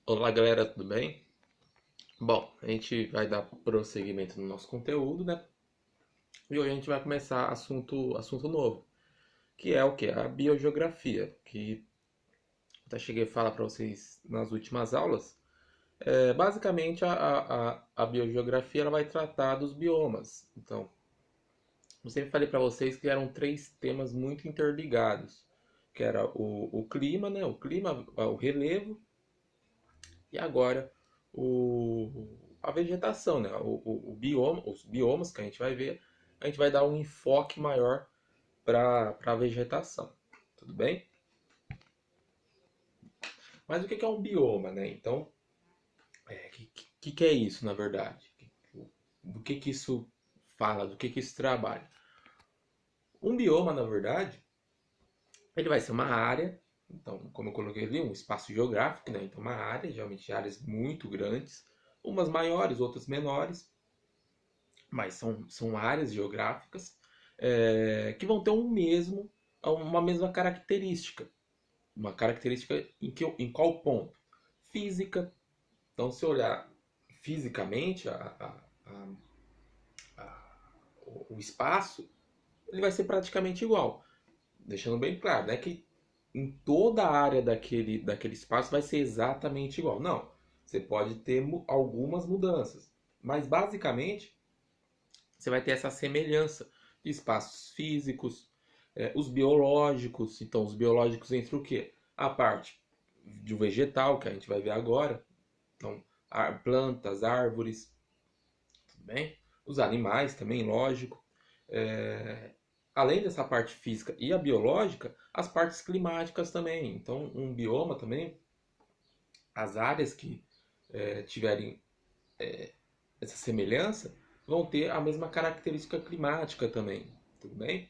Olá galera, tudo bem? Bom, a gente vai dar prosseguimento no nosso conteúdo, né? E hoje a gente vai começar assunto novo, que é o que? A biogeografia, que até cheguei a falar para vocês nas últimas aulas. Basicamente, a biogeografia ela vai tratar dos biomas. Então, eu sempre falei para vocês que eram três temas muito interligados, que era o clima, né? O relevo e agora a vegetação, né? O bioma, os biomas que a gente vai ver, a gente vai dar um enfoque maior para a vegetação. Tudo bem? Mas o que é um bioma, né? Então, que é isso, na verdade? Do que isso fala? Do que isso trabalha? Um bioma, na verdade, ele vai ser uma área. Então, como eu coloquei ali, um espaço geográfico, né? Então, uma área, geralmente áreas muito grandes, umas maiores, outras menores, mas são áreas geográficas que vão ter uma mesma característica. Uma característica em qual ponto? Física. Então, se olhar fisicamente o espaço, ele vai ser praticamente igual. Deixando bem claro, não é que em toda a área daquele espaço vai ser exatamente igual. Não. Você pode ter algumas mudanças. Mas, basicamente, você vai ter essa semelhança de espaços físicos, os biológicos. Então, os biológicos entre o quê? A parte do vegetal, que a gente vai ver agora. Então, plantas, árvores, tudo bem? Os animais também, lógico. É, Além dessa parte física e a biológica, as partes climáticas também. Então, um bioma também, as áreas que tiverem essa semelhança, vão ter a mesma característica climática também. Tudo bem?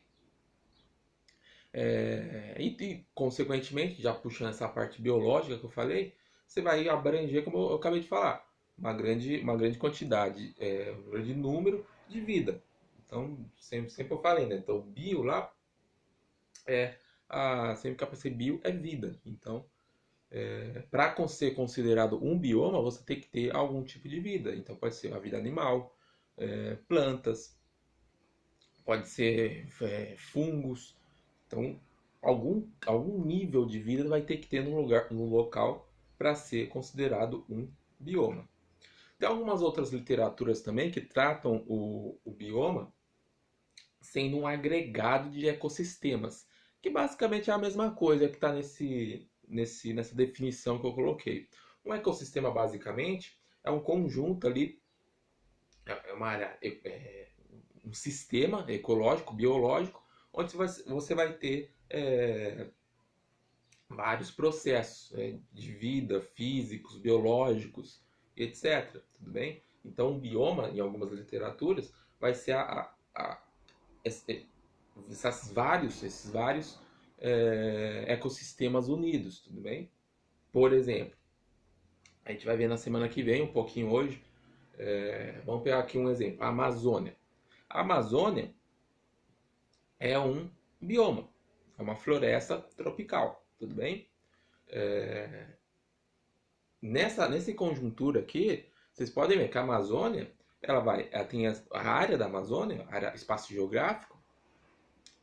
Consequentemente, já puxando essa parte biológica que eu falei, você vai abranger, como eu acabei de falar, uma grande quantidade, um grande número de vida. Então, sempre eu falei, né? Então, bio lá sempre que aparecer bio é vida. Então, para ser considerado um bioma, você tem que ter algum tipo de vida. Então, pode ser a vida animal, plantas, pode ser fungos. Então, algum nível de vida vai ter que ter no local para ser considerado um bioma. Tem algumas outras literaturas também que tratam o bioma sendo um agregado de ecossistemas, que basicamente é a mesma coisa que está nessa definição que eu coloquei. Um ecossistema, basicamente, é um conjunto ali, é uma área, um sistema ecológico, biológico, onde você vai ter vários processos de vida, físicos, biológicos, etc. Tudo bem? Então, um bioma, em algumas literaturas, vai ser esses vários ecossistemas unidos, tudo bem? Por exemplo, a gente vai ver na semana que vem, um pouquinho hoje, vamos pegar aqui um exemplo, a Amazônia. A Amazônia é um bioma, é uma floresta tropical, tudo bem? Nessa conjuntura aqui, vocês podem ver que a Amazônia, ela tem a área da Amazônia, a área, espaço geográfico,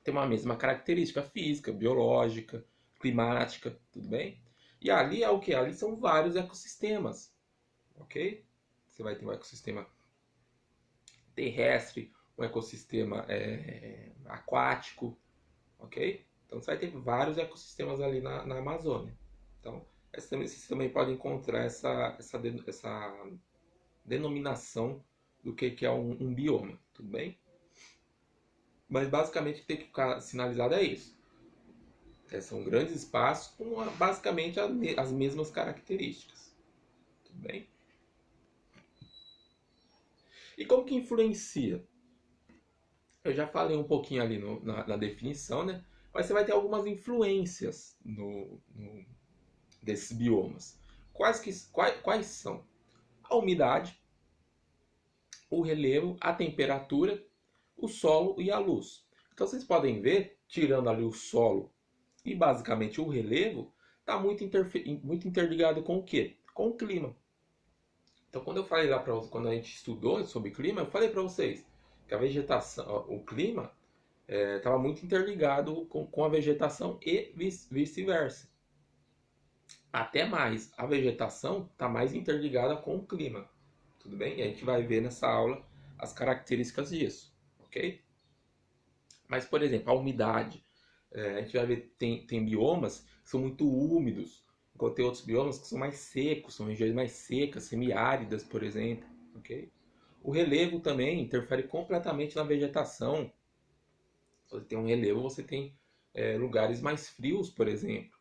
tem uma mesma característica física, biológica, climática, tudo bem? E ali é o que? Ali são vários ecossistemas, ok? Você vai ter um ecossistema terrestre, um ecossistema aquático, ok? Então você vai ter vários ecossistemas ali na Amazônia. Então, vocês também podem encontrar essa denominação do que é um bioma, tudo bem? Mas basicamente o que tem que ficar sinalizado é isso. São grandes espaços com basicamente as mesmas características, tudo bem? E como que influencia? Eu já falei um pouquinho ali na definição, né? Mas você vai ter algumas influências desses biomas. Quais são? A umidade, o relevo, a temperatura, o solo e a luz. Então vocês podem ver, tirando ali o solo e basicamente o relevo, está muito interligado com o quê? com o clima. Então, quando eu falei lá para quando a gente estudou sobre clima, eu falei para vocês que a vegetação, o clima estava muito interligado com a vegetação e vice-versa. Até mais, a vegetação está mais interligada com o clima, tudo bem? E a gente vai ver nessa aula as características disso, ok? Mas, por exemplo, a umidade. A gente vai ver tem biomas que são muito úmidos, enquanto tem outros biomas que são mais secos, são regiões mais secas, semiáridas, por exemplo, ok? O relevo também interfere completamente na vegetação. Se você tem um relevo, você tem lugares mais frios, por exemplo.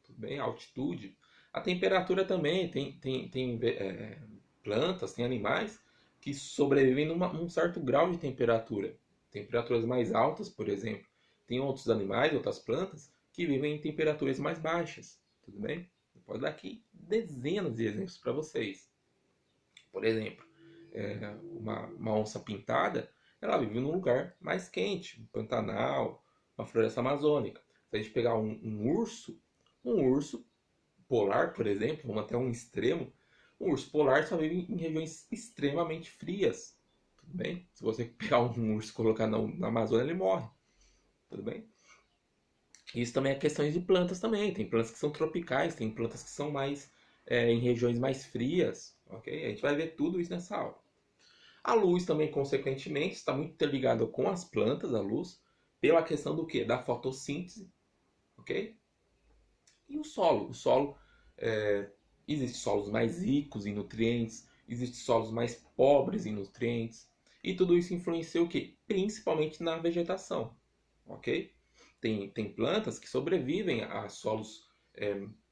Tudo bem? A altitude. A temperatura também. Tem plantas, tem animais que sobrevivem num certo grau de temperatura. Temperaturas mais altas, por exemplo. Tem outros animais, outras plantas, que vivem em temperaturas mais baixas. Tudo bem? Eu posso dar aqui dezenas de exemplos para vocês. Por exemplo, uma onça pintada, ela vive num lugar mais quente, um Pantanal, uma floresta amazônica. Se a gente pegar um urso polar, por exemplo, vamos até um extremo, um urso polar só vive em regiões extremamente frias. Tudo bem? Se você pegar um urso e colocar na Amazônia, ele morre. Tudo bem? Isso também é questões de plantas também. Tem plantas que são tropicais, tem plantas que são mais em regiões mais frias. Ok? A gente vai ver tudo isso nessa aula. A luz também, consequentemente, está muito interligada com as plantas, a luz, pela questão do quê? Da fotossíntese, ok? E o solo. O solo, existem solos mais ricos em nutrientes, existem solos mais pobres em nutrientes, e tudo isso influencia o quê? Principalmente na vegetação, ok? Tem plantas que sobrevivem a solos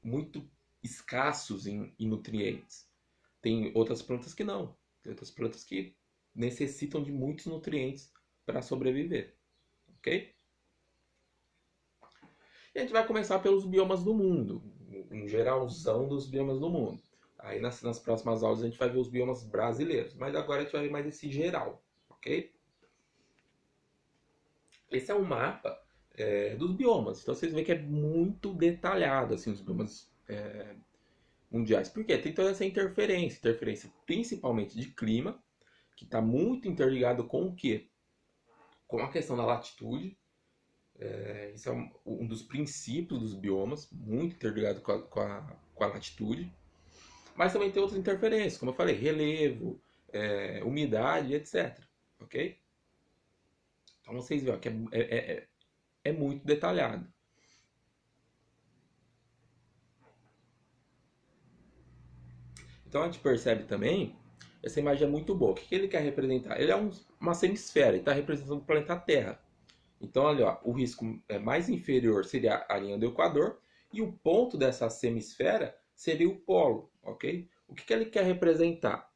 muito escassos em nutrientes. Tem outras plantas que não. Tem outras plantas que necessitam de muitos nutrientes para sobreviver, ok? E a gente vai começar pelos biomas do mundo, um geralzão dos biomas do mundo. Aí nas próximas aulas a gente vai ver os biomas brasileiros, mas agora a gente vai ver mais esse geral, ok? Esse é um mapa dos biomas, então vocês veem que é muito detalhado assim, os biomas mundiais. Por quê? Tem toda essa interferência principalmente de clima, que está muito interligado com o quê? Com a questão da latitude. Isso é um dos princípios dos biomas, muito interligado com a latitude. Mas também tem outras interferências, como eu falei, relevo, umidade, etc. Ok? Então vocês veem ó, que é muito detalhado. Então a gente percebe também, essa imagem é muito boa. O que ele quer representar? Ele é uma semisfera, ele está representando o planeta Terra. Então, olha, ó, o risco mais inferior seria a linha do Equador e o ponto dessa semisfera seria o polo, ok? O que ele quer representar?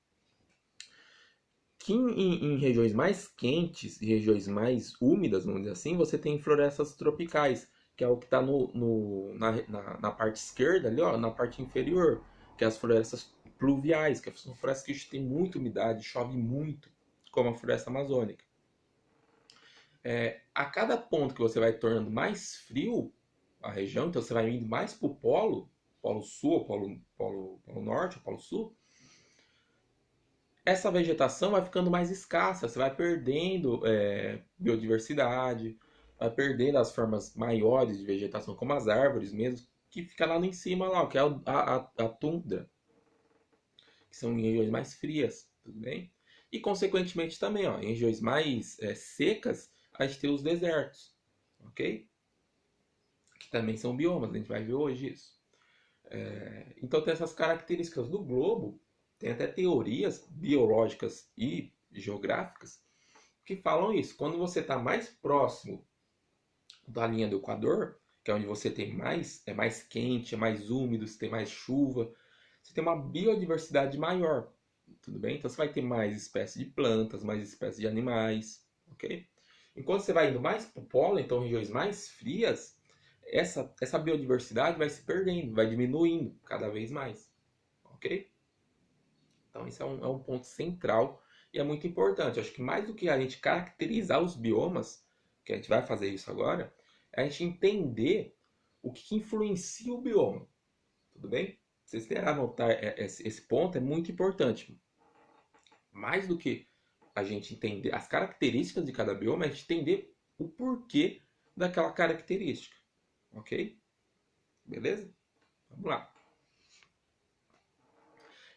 Que em regiões mais quentes e regiões mais úmidas, vamos dizer assim, você tem florestas tropicais, que é o que está na parte esquerda, ali, ó, na parte inferior, que é as florestas pluviais, que são florestas que têm muita umidade, chove muito, como a floresta amazônica. A cada ponto que você vai tornando mais frio a região, então você vai indo mais para o polo sul, polo norte, polo sul, essa vegetação vai ficando mais escassa, você vai perdendo biodiversidade, vai perdendo as formas maiores de vegetação, como as árvores mesmo, que fica lá em cima, lá, que é a tundra, que são em regiões mais frias, tudo bem? E consequentemente também, ó, em regiões mais secas, a gente tem os desertos, ok? Que também são biomas, a gente vai ver hoje isso. Então tem essas características do globo, tem até teorias biológicas e geográficas que falam isso. Quando você está mais próximo da linha do Equador, que é onde você tem é mais quente, é mais úmido, você tem mais chuva, você tem uma biodiversidade maior, tudo bem? Então você vai ter mais espécies de plantas, mais espécies de animais, ok? Enquanto você vai indo mais para o polo, então regiões mais frias, essa biodiversidade vai se perdendo, vai diminuindo cada vez mais, ok? Então isso é um ponto central e é muito importante. Acho que mais do que a gente caracterizar os biomas, que a gente vai fazer isso agora, é a gente entender o que influencia o bioma, tudo bem? vocês terem a anotar esse ponto é muito importante. Mais do que a gente entender as características de cada bioma, é a gente entender o porquê daquela característica. Ok? Beleza? Vamos lá.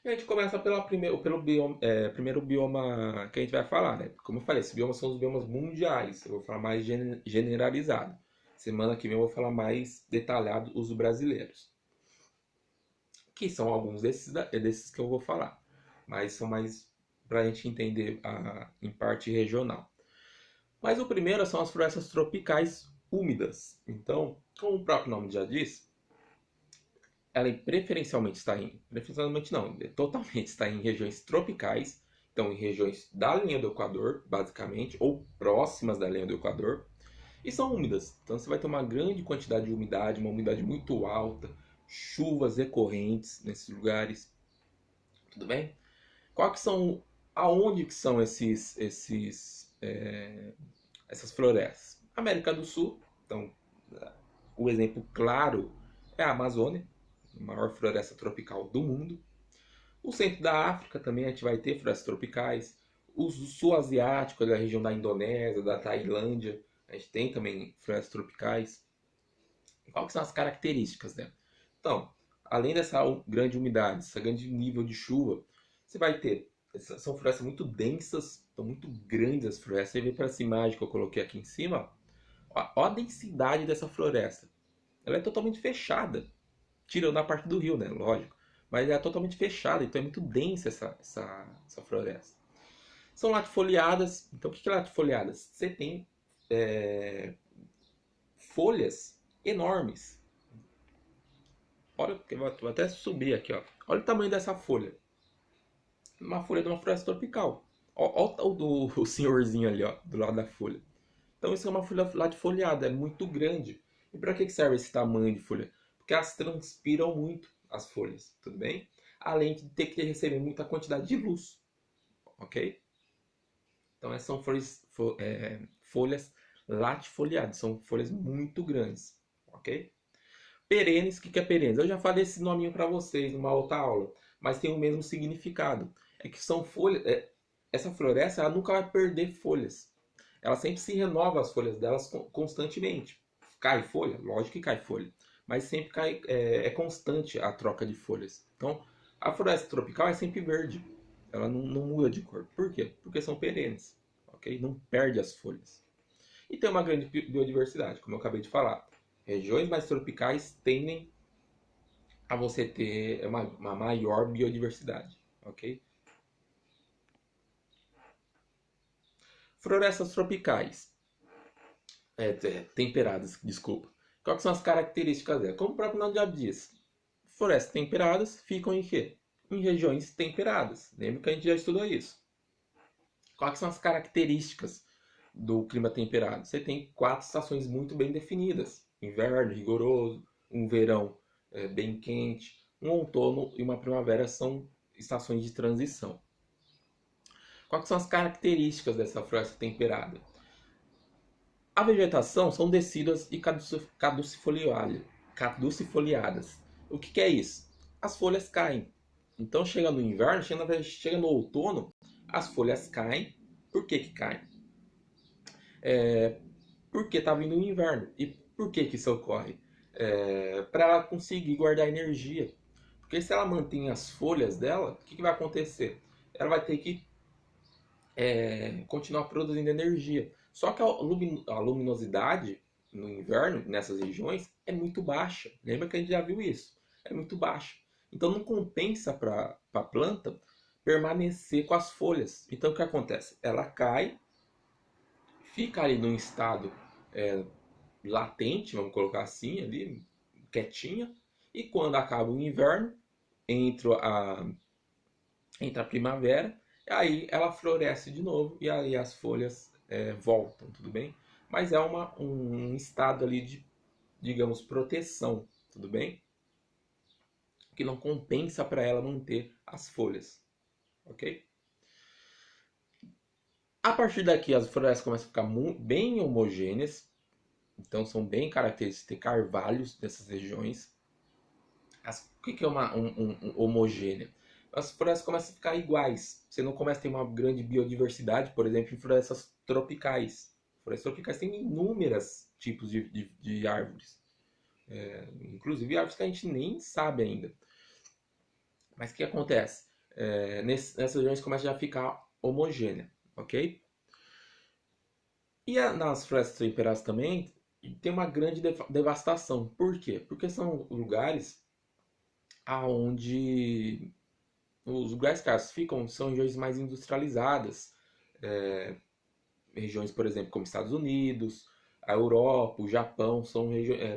E a gente começa pelo bioma, primeiro bioma que a gente vai falar, né? Como eu falei, esses biomas são os biomas mundiais. Eu vou falar mais generalizado. Semana que vem eu vou falar mais detalhado os brasileiros. Que são alguns desses que eu vou falar. Mas são mais para a gente entender em parte regional. Mas o primeiro são as florestas tropicais úmidas. Então, como o próprio nome já diz, ela preferencialmente está em. Preferencialmente não, totalmente está em regiões tropicais, então em regiões da linha do Equador, basicamente, ou próximas da linha do Equador, e são úmidas. Então você vai ter uma grande quantidade de umidade, uma umidade muito alta, chuvas recorrentes nesses lugares. Tudo bem? Qual que são. Aonde que são essas florestas? América do Sul, então o exemplo claro é a Amazônia, a maior floresta tropical do mundo. O centro da África também a gente vai ter florestas tropicais. O sul asiático, da região da Indonésia, da Tailândia, a gente tem também florestas tropicais. Quais são as características dela? Então, além dessa grande umidade, esse grande nível de chuva, você vai ter. São florestas muito densas, estão muito grandes as florestas. Você vê para essa imagem que eu coloquei aqui em cima, ó a densidade dessa floresta. Ela é totalmente fechada, tirando a parte do rio, né? Lógico. Mas ela é totalmente fechada, então é muito densa essa floresta. São latifoliadas. Então o que é latifoliadas? Você tem folhas enormes. Olha, vou até subir aqui, ó. Olha o tamanho dessa folha. Uma folha de uma floresta tropical. Olha o senhorzinho ali, ó, do lado da folha. Então isso é uma folha latifoliada, é muito grande. E para que serve esse tamanho de folha? Porque elas transpiram muito as folhas, tudo bem? Além de ter que receber muita quantidade de luz, ok? Então essas são folhas latifoliadas, são folhas muito grandes, ok? Perenes, o que é perenes? Eu já falei esse nominho para vocês numa outra aula, mas tem o mesmo significado. É que são folhas. Essa floresta ela nunca vai perder folhas. Ela sempre se renova as folhas delas constantemente. Cai folha? Lógico que cai folha. Mas sempre cai, é constante a troca de folhas. Então, a floresta tropical é sempre verde. Ela não muda de cor. Por quê? Porque são perenes. Ok? Não perde as folhas. E tem uma grande biodiversidade, como eu acabei de falar. Regiões mais tropicais tendem a você ter uma maior biodiversidade, ok? Florestas tropicais, temperadas, desculpa. Quais são as características dela? Como o próprio nome já diz, florestas temperadas ficam em quê? Em regiões temperadas. Lembra que a gente já estudou isso. Quais são as características do clima temperado? Você tem 4 estações muito bem definidas: inverno rigoroso, um verão bem quente, um outono e uma primavera são estações de transição. Quais são as características dessa floresta temperada? A vegetação são deciduas e caducifoliadas. O que é isso? As folhas caem. Então chega no inverno, chega no outono, as folhas caem. Por que caem? Porque está vindo o inverno. E por que isso ocorre? Para ela conseguir guardar energia. Porque se ela mantém as folhas dela, o que vai acontecer? Ela vai ter que continuar produzindo energia. Só que a luminosidade no inverno, nessas regiões, é muito baixa. Lembra que a gente já viu isso? É muito baixa. Então não compensa para a planta permanecer com as folhas. Então o que acontece? Ela cai, fica ali num estado latente, vamos colocar assim, ali, quietinha, e quando acaba o inverno, entra a primavera, aí ela floresce de novo e aí as folhas voltam, tudo bem? Mas é um estado ali de, digamos, proteção, tudo bem? Que não compensa para ela manter as folhas, ok? A partir daqui as florestas começam a ficar bem homogêneas, então são bem características de ter carvalhos nessas regiões. O que que é uma homogênea? As florestas começam a ficar iguais. Você não começa a ter uma grande biodiversidade, por exemplo, em florestas tropicais. Florestas tropicais têm inúmeros tipos de árvores. Inclusive árvores que a gente nem sabe ainda. Mas o que acontece? Nessas regiões começa já a ficar homogênea, ok? E nas florestas temperadas também tem uma grande devastação. Por quê? Porque são lugares aonde os lugares que elas ficam são regiões mais industrializadas. Regiões, por exemplo, como Estados Unidos, a Europa, o Japão, são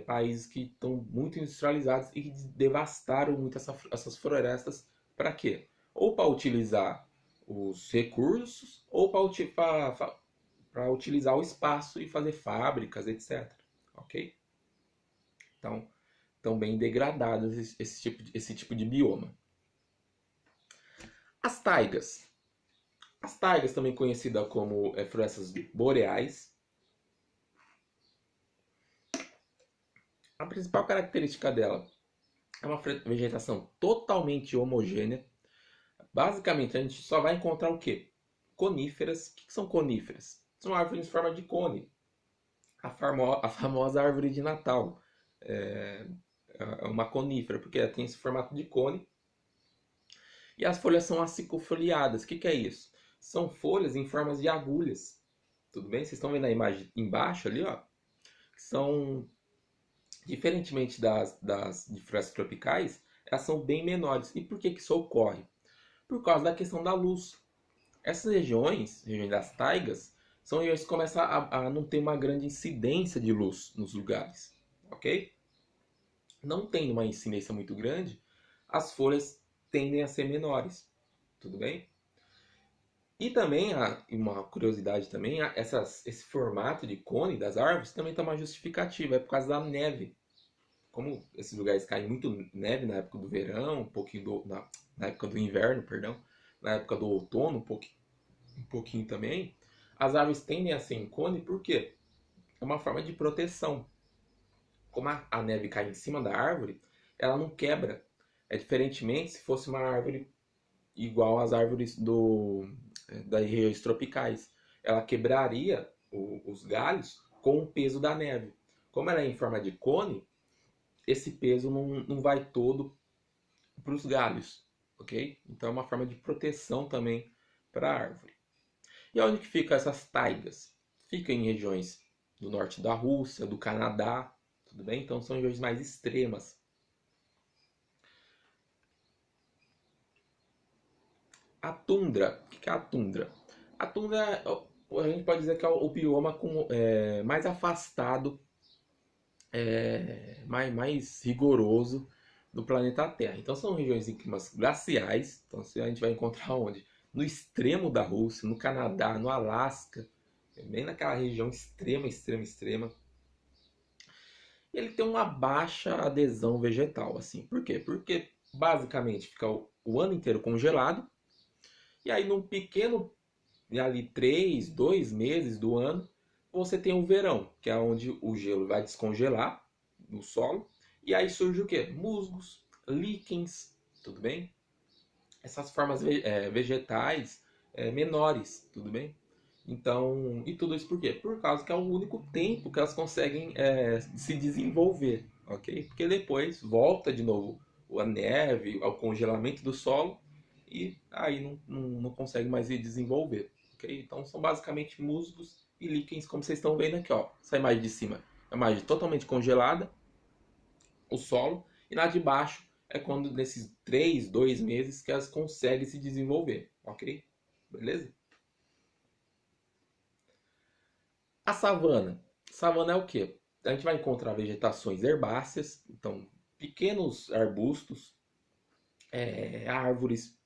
países que estão muito industrializados e que devastaram muito essas florestas para quê? Ou para utilizar os recursos, ou para utilizar o espaço e fazer fábricas, etc. Ok? Então, estão bem degradados esse tipo de bioma. As taigas. As taigas, também conhecidas como florestas boreais. A principal característica dela é uma vegetação totalmente homogênea. Basicamente, a gente só vai encontrar o quê? Coníferas. O que são coníferas? São árvores em forma de cone. A famosa árvore de Natal. É uma conífera, porque ela tem esse formato de cone. E as folhas são acicofoliadas. O que é isso? São folhas em formas de agulhas. Tudo bem? Vocês estão vendo a imagem embaixo ali, ó? Que são, diferentemente de florestas tropicais, elas são bem menores. E por que isso ocorre? Por causa da questão da luz. Essas regiões das taigas, são regiões que começam a não ter uma grande incidência de luz nos lugares. Ok? Não tendo uma incidência muito grande, as folhas tendem a ser menores. Tudo bem? E também, uma curiosidade também, esse formato de cone das árvores também tem uma justificativa, é por causa da neve. Como esses lugares caem muito neve na época do verão, um pouquinho na época do inverno, perdão, na época do outono, um pouquinho também, as árvores tendem a ser em cone, por quê? É uma forma de proteção. Como a neve cai em cima da árvore, ela não quebra. Diferentemente se fosse uma árvore igual às árvores das regiões tropicais. Ela quebraria os galhos com o peso da neve. Como ela é em forma de cone, esse peso não vai todo para os galhos, ok? Então é uma forma de proteção também para a árvore. E onde que ficam essas taigas? Fica em regiões do norte da Rússia, do Canadá, tudo bem? Então são regiões mais extremas. A tundra. O que é a tundra? A tundra, a gente pode dizer que é o bioma mais afastado, mais rigoroso do planeta Terra. Então são regiões em climas glaciais. Então a gente vai encontrar onde? No extremo da Rússia, no Canadá, no Alasca, bem naquela região extrema, extrema, extrema. E ele tem uma baixa adesão vegetal, assim. Por quê? Porque basicamente fica o ano inteiro congelado. E aí num pequeno, ali 2 meses do ano, você tem o verão, que é onde o gelo vai descongelar no solo. E aí surge o quê? Musgos, líquens, tudo bem? Essas formas vegetais menores, tudo bem? Então, e tudo isso por quê? Por causa que é o único tempo que elas conseguem se desenvolver, ok? Porque depois volta de novo a neve, ao congelamento do solo e aí não consegue mais se desenvolver, ok? Então são basicamente musgos e líquens, como vocês estão vendo aqui, ó. Essa imagem de cima é a imagem totalmente congelada, o solo, e na de baixo é quando nesses 2 meses que elas conseguem se desenvolver, ok? Beleza? A savana. Savana é o quê? A gente vai encontrar vegetações herbáceas, então pequenos arbustos, árvores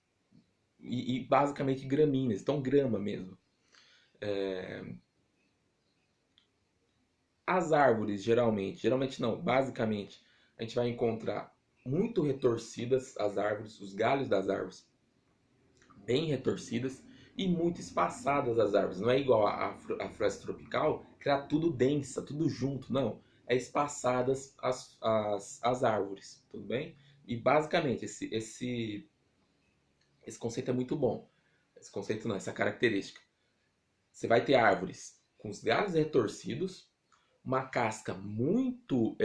e basicamente gramíneas, então grama mesmo. As árvores, geralmente não, basicamente, a gente vai encontrar muito retorcidas as árvores, os galhos das árvores bem retorcidas e muito espaçadas as árvores. Não é igual a floresta tropical, que era tudo densa, tudo junto, não. É espaçadas as árvores, tudo bem? E basicamente, esse conceito é muito bom. Esse conceito não, essa característica. Você vai ter árvores com os galhos retorcidos, uma casca muito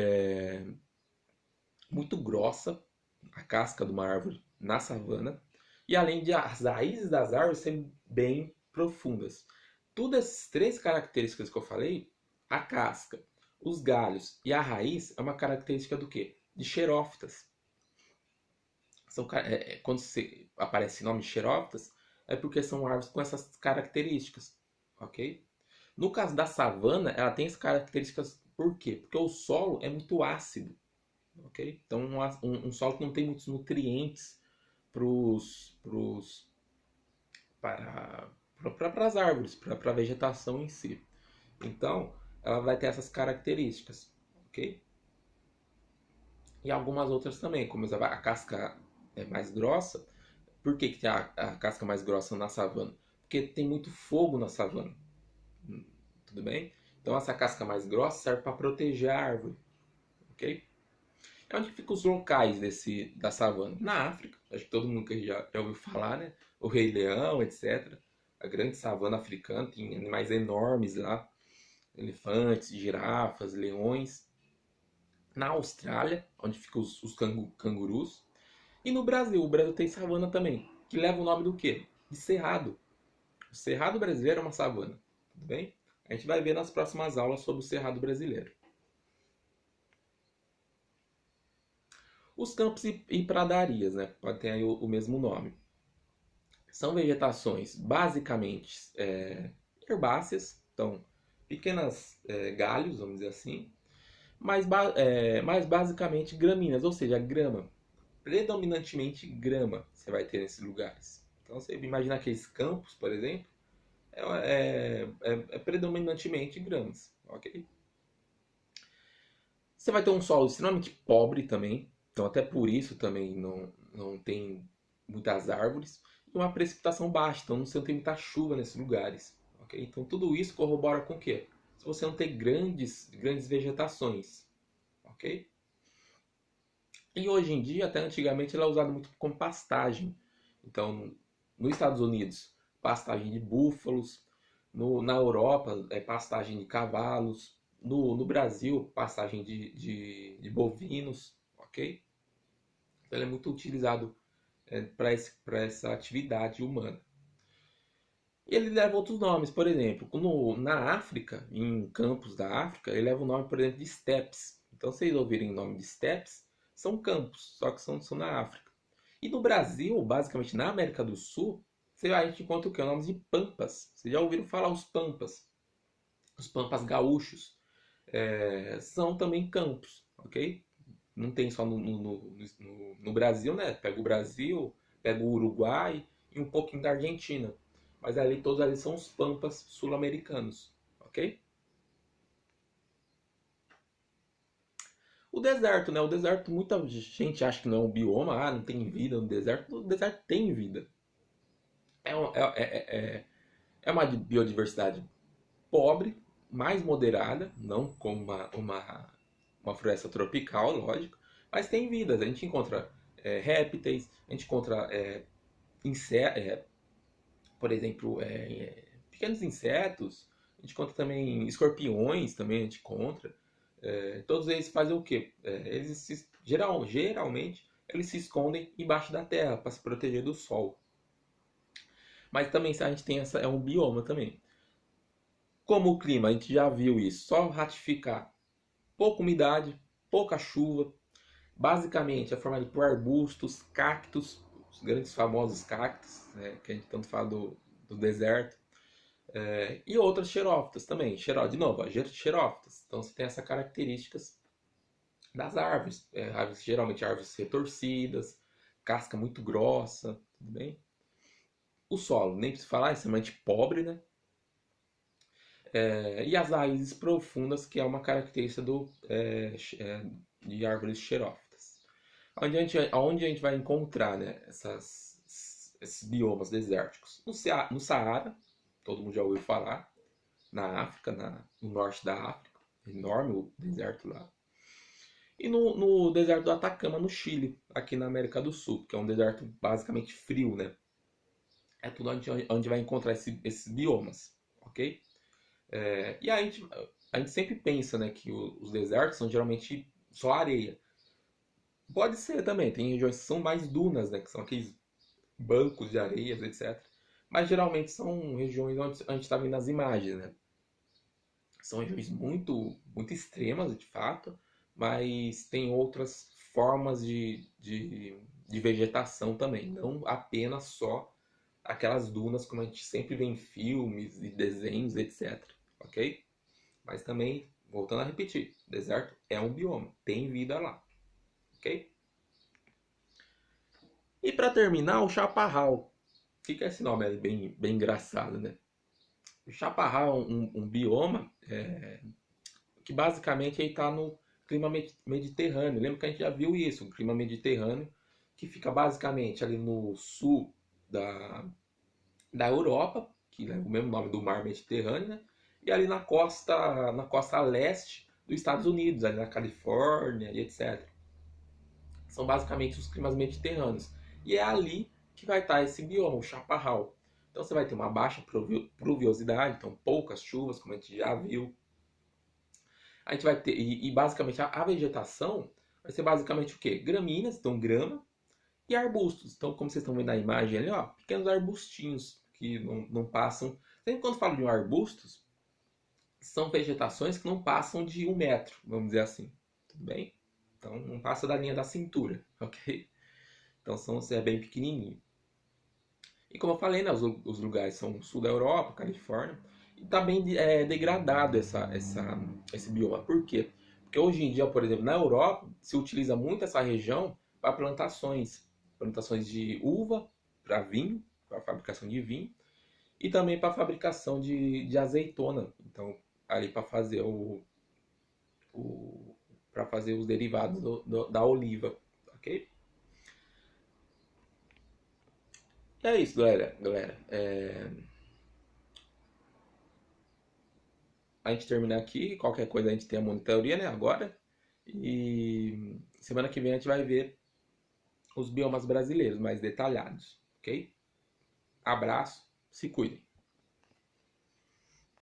grossa, a casca de uma árvore na savana, e além de as raízes das árvores serem bem profundas. Todas essas três características que eu falei, a casca, os galhos e a raiz, é uma característica do quê? De xerófitas. Quando aparece o nome xerófitas, é porque são árvores com essas características, ok? No caso da savana, ela tem essas características por quê? Porque o solo é muito ácido, ok? Então, um solo que não tem muitos nutrientes para, para as árvores, para a vegetação em si. Então, ela vai ter essas características, ok? E algumas outras também, como a casca é mais grossa. Por que tem a casca mais grossa na savana? Porque tem muito fogo na savana, tudo bem? Então essa casca mais grossa serve para proteger a árvore, ok? É onde ficam os locais da savana? Na África, acho que todo mundo que já ouviu falar, né? O Rei Leão, etc. A grande savana africana, tem animais enormes lá, elefantes, girafas, leões. Na Austrália, onde ficam os cangurus. E no Brasil, o Brasil tem savana também, que leva o nome do quê? De cerrado. O cerrado brasileiro é uma savana, tudo bem? A gente vai ver nas próximas aulas sobre o cerrado brasileiro. Os campos e pradarias, né? Pode ter aí o mesmo nome. São vegetações basicamente herbáceas, então pequenas galhos, vamos dizer assim, mas basicamente gramíneas, ou seja, grama, predominantemente grama você vai ter nesses lugares. Então você imagina aqueles campos, por exemplo, é predominantemente gramas, ok? Você vai ter um solo extremamente pobre também, então até por isso também não tem muitas árvores, e uma precipitação baixa, então você não tem muita chuva nesses lugares, ok? Então tudo isso corrobora com o quê? Se você não tem grandes vegetações, ok? E hoje em dia, até antigamente, ela é usada muito como pastagem. Então, nos Estados Unidos, pastagem de búfalos. Na Europa, é pastagem de cavalos. No Brasil, pastagem de bovinos, ok? Então, ele é muito utilizado para essa atividade humana. E ele leva outros nomes, por exemplo, na África, em campos da África, ele leva o nome, por exemplo, de steppes. Então, se vocês ouvirem o nome de steppes, são campos, só que são na África. E no Brasil, basicamente na América do Sul, a gente encontra o que? O nome de pampas. Vocês já ouviram falar os pampas? Os pampas gaúchos. São também campos, ok? Não tem só no Brasil, né? Pega o Brasil, pega o Uruguai e um pouquinho da Argentina. Mas ali todos ali são os pampas sul-americanos, ok? O deserto, né? O deserto, muita gente acha que não é um bioma, não tem vida no deserto. O deserto tem vida. É, um- é, é, é, é uma biodiversidade pobre, mais moderada, não como uma floresta tropical, lógico, mas tem vidas. A gente encontra répteis, a gente encontra por exemplo, pequenos insetos, a gente encontra também escorpiões, também a gente encontra. Todos eles fazem o quê? Geralmente eles se escondem embaixo da terra para se proteger do sol. Mas também a gente tem é um bioma também. Como o clima, a gente já viu isso, só ratificar. Pouca umidade, pouca chuva, basicamente é formado por arbustos, cactos, os grandes famosos cactos, né, que a gente tanto fala do deserto, e outras xerófitas também. De novo, xerófitas. Então você tem essas características das árvores. Geralmente árvores retorcidas, casca muito grossa, tudo bem? O solo, nem preciso falar, é extremamente pobre, né? E as raízes profundas, que é uma característica de árvores xerófitas. Onde a gente vai encontrar, né, esses biomas desérticos? No Saara, todo mundo já ouviu falar, na África, no norte da África, enorme o deserto lá. E no deserto do Atacama, no Chile, aqui na América do Sul, que é um deserto basicamente frio, né? É tudo onde vai encontrar esses biomas, ok? E a gente sempre pensa, né, que os desertos são geralmente só areia. Pode ser também, tem regiões que são mais dunas, né, que são aqueles bancos de areias, etc. Mas geralmente são regiões onde a gente está vendo nas imagens, né? São regiões muito extremas, de fato, mas tem outras formas de vegetação também, não apenas só aquelas dunas como a gente sempre vê em filmes e desenhos, etc. Ok? Mas também, voltando a repetir, deserto é um bioma, tem vida lá. Ok? E para terminar, o chaparral. O que é esse nome? É bem engraçado, né? O chaparral é um bioma que basicamente está no clima mediterrâneo. Lembra que a gente já viu isso, o clima mediterrâneo, que fica basicamente ali no sul da, da Europa, que é o mesmo nome do mar Mediterrâneo, né? E ali na costa leste dos Estados Unidos, ali na Califórnia e etc. São basicamente os climas mediterrâneos. E é ali que vai estar esse bioma, o chaparral. Então você vai ter uma baixa pluviosidade, então poucas chuvas, como a gente já viu. A gente vai ter, e basicamente a vegetação vai ser basicamente o quê? Gramíneas, então grama, e arbustos. Então, como vocês estão vendo na imagem ali, ó, pequenos arbustinhos que não passam. Sempre quando falo de arbustos, são vegetações que não passam de 1 metro, vamos dizer assim. Tudo bem? Então, não passa da linha da cintura, ok? Então, é bem pequenininho. E como eu falei, né, os lugares são sul da Europa, Califórnia, e está bem degradado esse bioma. Por quê? Porque hoje em dia, por exemplo, na Europa, se utiliza muito essa região para plantações de uva para vinho, para fabricação de vinho, e também para fabricação de azeitona. Então, ali o para fazer os derivados da oliva, ok? E é isso, galera. A gente termina aqui. Qualquer coisa a gente tem a monitoria, né? Agora. E semana que vem a gente vai ver os biomas brasileiros mais detalhados, ok? Abraço, se cuidem.